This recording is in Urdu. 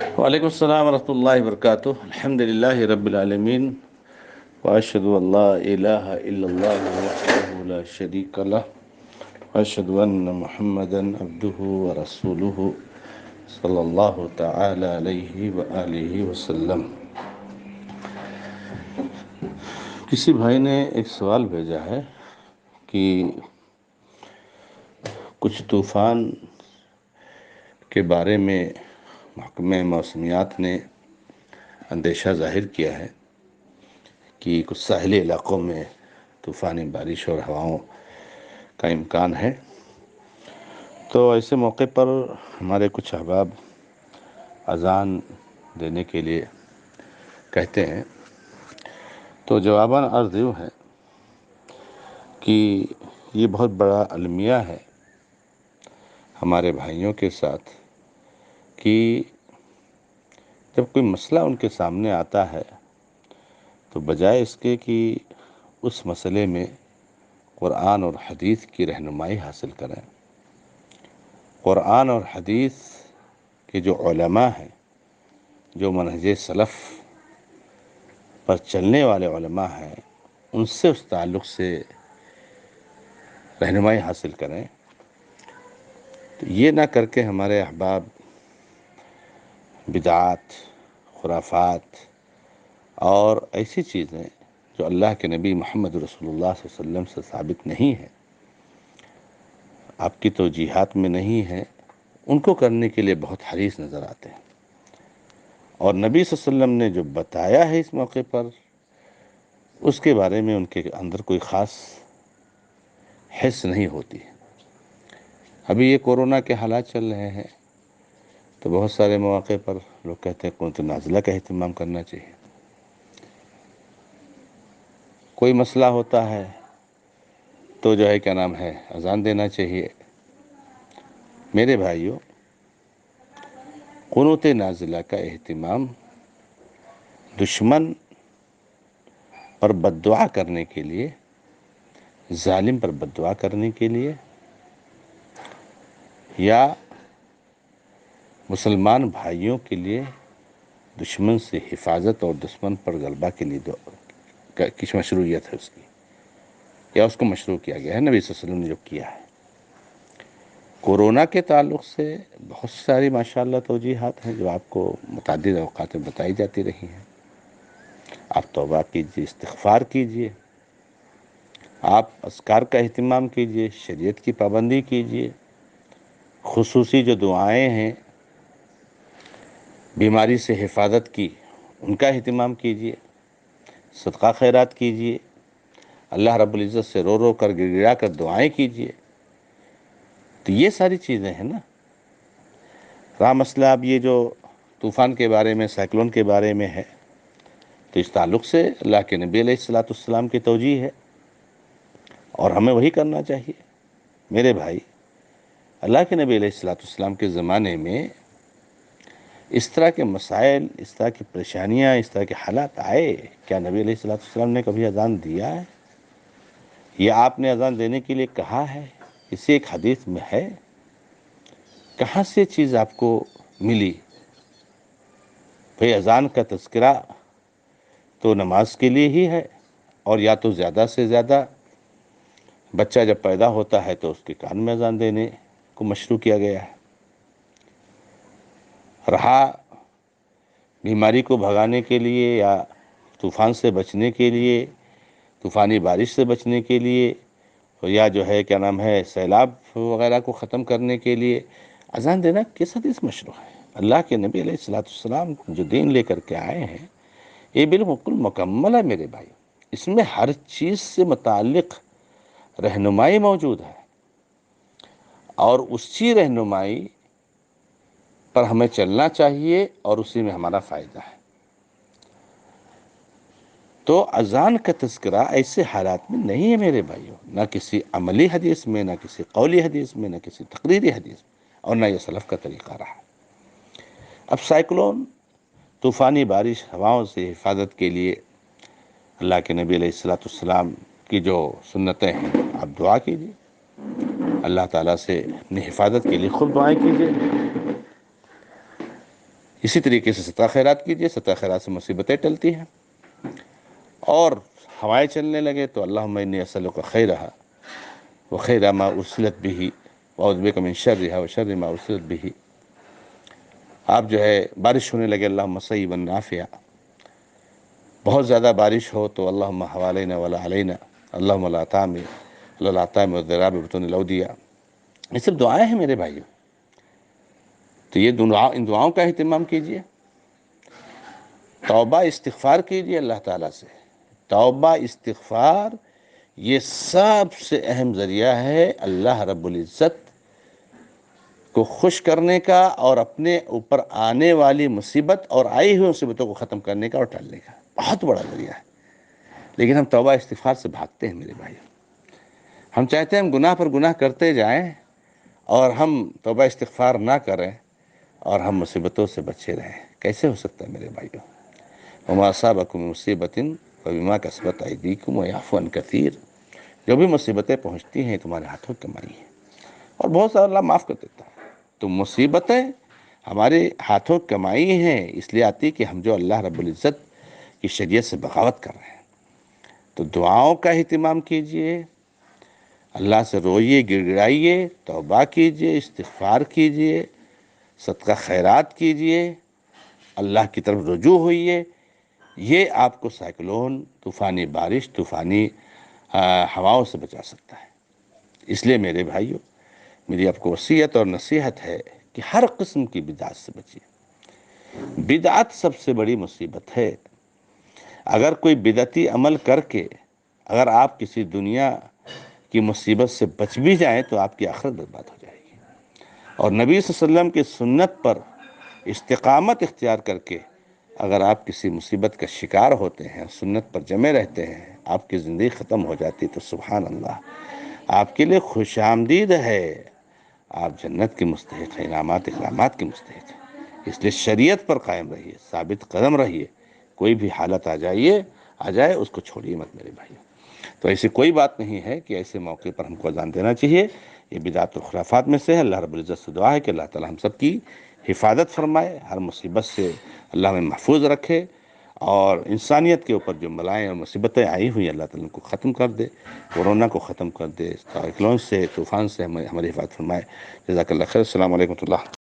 وعلیکم السلام ورحمۃ اللہ وبرکاتہ۔ الحمد للہ رب العالمین، واشهد ان لا الہ الا اللہ وحدہ لا شریک لہ، واشهد ان محمدا عبدہ ورسولہ صلی اللہ تعالی علیہ وآلہ وسلم۔ کسی بھائی نے ایک سوال بھیجا ہے کہ کچھ طوفان کے بارے میں محکمہ موسمیات نے اندیشہ ظاہر کیا ہے کہ کچھ ساحلی علاقوں میں طوفانی بارش اور ہواؤں کا امکان ہے۔ تو ایسے موقع پر ہمارے کچھ احباب اذان دینے کے لیے کہتے ہیں، تو جواباً عرض یوں ہے کہ یہ بہت بڑا المیہ ہے ہمارے بھائیوں کے ساتھ کہ جب کوئی مسئلہ ان کے سامنے آتا ہے تو بجائے اس کے کہ اس مسئلے میں قرآن اور حدیث کی رہنمائی حاصل کریں، قرآن اور حدیث کے جو علماء ہیں، جو منہج سلف پر چلنے والے علماء ہیں، ان سے اس تعلق سے رہنمائی حاصل کریں، تو یہ نہ کر کے ہمارے احباب بدعات، خرافات اور ایسی چیزیں جو اللہ کے نبی محمد رسول اللہ صلی اللہ علیہ وسلم سے ثابت نہیں ہے، آپ کی توجیحات میں نہیں ہے، ان کو کرنے کے لیے بہت حریص نظر آتے ہیں۔ اور نبی صلی اللہ علیہ وسلم نے جو بتایا ہے اس موقع پر، اس کے بارے میں ان کے اندر کوئی خاص حس نہیں ہوتی۔ ابھی یہ کورونا کے حالات چل رہے ہیں تو بہت سارے مواقع پر لوگ کہتے ہیں قنوت نازلہ کا اہتمام کرنا چاہیے۔ کوئی مسئلہ ہوتا ہے تو جو ہے کیا نام ہے اذان دینا چاہیے۔ میرے بھائیوں، قنوت نازلہ کا اہتمام دشمن پر بد دعا کرنے کے لیے، ظالم پر بد دعا کرنے کے لیے، یا مسلمان بھائیوں کے لیے دشمن سے حفاظت اور دشمن پر غلبہ کے لیے کچھ مشروعیت ہے اس کی، یا اس کو مشروع کیا گیا ہے، نبی صلی اللہ علیہ وسلم نے جو کیا ہے۔ کورونا کے تعلق سے بہت ساری ماشاءاللہ توجیحات ہیں جو آپ کو متعدد اوقات میں بتائی جاتی رہی ہیں۔ آپ توبہ کیجیے، استغفار کیجیے، آپ اذکار کا اہتمام کیجیے، شریعت کی پابندی کیجیے، خصوصی جو دعائیں ہیں بیماری سے حفاظت کی، ان کا اہتمام کیجیے، صدقہ خیرات کیجیے، اللہ رب العزت سے رو رو کر گڑ گڑا کر دعائیں کیجیے۔ تو یہ ساری چیزیں ہیں نا۔ رہا مسئلہ اب یہ جو طوفان کے بارے میں، سائیکلون کے بارے میں ہے، تو اس تعلق سے اللہ کے نبی علیہ السلام کی توجیہ ہے اور ہمیں وہی کرنا چاہیے۔ میرے بھائی، اللہ کے نبی علیہ السلام کے زمانے میں اس طرح کے مسائل، اس طرح کی پریشانیاں، اس طرح کے حالات آئے، کیا نبی علیہ السلام نے کبھی اذان دیا ہے؟ یا آپ نے اذان دینے کے لیے کہا ہے؟ کسی ایک حدیث میں ہے؟ کہاں سے چیز آپ کو ملی؟ بھئی اذان کا تذکرہ تو نماز کے لیے ہی ہے، اور یا تو زیادہ سے زیادہ بچہ جب پیدا ہوتا ہے تو اس کے کان میں اذان دینے کو مشروع کیا گیا ہے۔ رہا بیماری کو بھگانے کے لیے یا طوفان سے بچنے کے لیے، طوفانی بارش سے بچنے کے لیے، یا جو ہے کیا نام ہے سیلاب وغیرہ کو ختم کرنے کے لیے اذان دینا کس حدیث مشروع ہے؟ اللہ کے نبی علیہ السلام جو دین لے کر کے آئے ہیں، یہ بالکل مکمل ہے میرے بھائی۔ اس میں ہر چیز سے متعلق رہنمائی موجود ہے، اور اسی رہنمائی پر ہمیں چلنا چاہیے، اور اسی میں ہمارا فائدہ ہے۔ تو اذان کا تذکرہ ایسے حالات میں نہیں ہے میرے بھائیوں، نہ کسی عملی حدیث میں، نہ کسی قولی حدیث میں، نہ کسی تقریری حدیث میں، اور نہ یہ سلف کا طریقہ رہا۔ اب سائیکلون، طوفانی بارش، ہواؤں سے حفاظت کے لیے اللہ کے نبی علیہ السلام کی جو سنتیں ہیں، آپ دعا کیجیے، اللہ تعالیٰ سے اپنی حفاظت کے لیے خود دعائیں کیجیے۔ اسی طریقے سے صدقہ خیرات کیجئے، صدقہ خیرات سے مصیبتیں ٹلتی ہیں، اور ہوائیں چلنے لگے تو اللہم انی اسألک خیرہا وخیر ما ارسلت به واعوذ بک من شرہا وشر ما ارسلت به۔ آپ جو ہے بارش ہونے لگے اللہم صیبا نافعا، بہت زیادہ بارش ہو تو اللہم حوالینا ولا علینا، اللہم لا تعمی ولا تعمی والضراب بطون الاودیہ۔ یہ سب دعائیں ہیں میرے بھائیوں، تو یہ ان دعاؤں کا اہتمام کیجئے، توبہ استغفار کیجئے اللہ تعالیٰ سے۔ توبہ استغفار یہ سب سے اہم ذریعہ ہے اللہ رب العزت کو خوش کرنے کا، اور اپنے اوپر آنے والی مصیبت اور آئی ہوئی مصیبتوں کو ختم کرنے کا اور ٹالنے کا بہت بڑا ذریعہ ہے۔ لیکن ہم توبہ استغفار سے بھاگتے ہیں میرے بھائی، ہم چاہتے ہیں ہم گناہ پر گناہ کرتے جائیں اور ہم توبہ استغفار نہ کریں اور ہم مصیبتوں سے بچے رہیں۔ کیسے ہو سکتا ہے میرے بھائیوں؟ وما اصابکم من مصیبت فبما کسبت ایدیکم ویعفو عن کثیر۔ جو بھی مصیبتیں پہنچتی ہیں تمہارے ہاتھوں کی کمائی ہے، اور بہت سارا اللہ معاف کر دیتا ہے۔ تو مصیبتیں ہمارے ہاتھوں کی کمائی ہیں، اس لیے آتی کہ ہم جو اللہ رب العزت کی شریعت سے بغاوت کر رہے ہیں۔ تو دعاؤں کا اہتمام کیجئے، اللہ سے روئیے، گڑ گڑائیے، توبہ کیجئے، استغفار کیجئے، صدقہ خیرات کیجئے، اللہ کی طرف رجوع ہوئیے۔ یہ آپ کو سائیکلون، طوفانی بارش، طوفانی ہواؤں سے بچا سکتا ہے۔ اس لیے میرے بھائیوں، میری آپ کو وصیت اور نصیحت ہے کہ ہر قسم کی بدعت سے بچیے۔ بدعت سب سے بڑی مصیبت ہے۔ اگر کوئی بدعتی عمل کر کے اگر آپ کسی دنیا کی مصیبت سے بچ بھی جائیں تو آپ کی آخرت برباد ہو جائے گی۔ اور نبی صلی اللہ علیہ وسلم کی سنت پر استقامت اختیار کر کے اگر آپ کسی مصیبت کا شکار ہوتے ہیں، سنت پر جمے رہتے ہیں، آپ کی زندگی ختم ہو جاتی تو سبحان اللہ، آپ کے لیے خوش آمدید ہے، آپ جنت کے مستحق ہیں، انعامات اکرامات کے مستحق ہیں۔ اس لیے شریعت پر قائم رہیے، ثابت قدم رہیے، کوئی بھی حالت آ جائے اس کو چھوڑیے مت میرے بھائی۔ تو ایسی کوئی بات نہیں ہے کہ ایسے موقع پر ہم کو اذان دینا چاہیے، یہ بدعت و خرافات میں سے ہے۔ اللہ رب العزت سے دعا ہے کہ اللہ تعالی ہم سب کی حفاظت فرمائے، ہر مصیبت سے اللہ ہمیں محفوظ رکھے، اور انسانیت کے اوپر جو بلائیں اور مصیبتیں آئی ہوئی اللہ تعالیٰ کو ختم کر دے، کورونا کو ختم کر دے، سائیکلون سے، طوفان سے ہماری حفاظت فرمائے۔ جزاک اللہ خیر، السلام علیکم ورحمۃ اللہ۔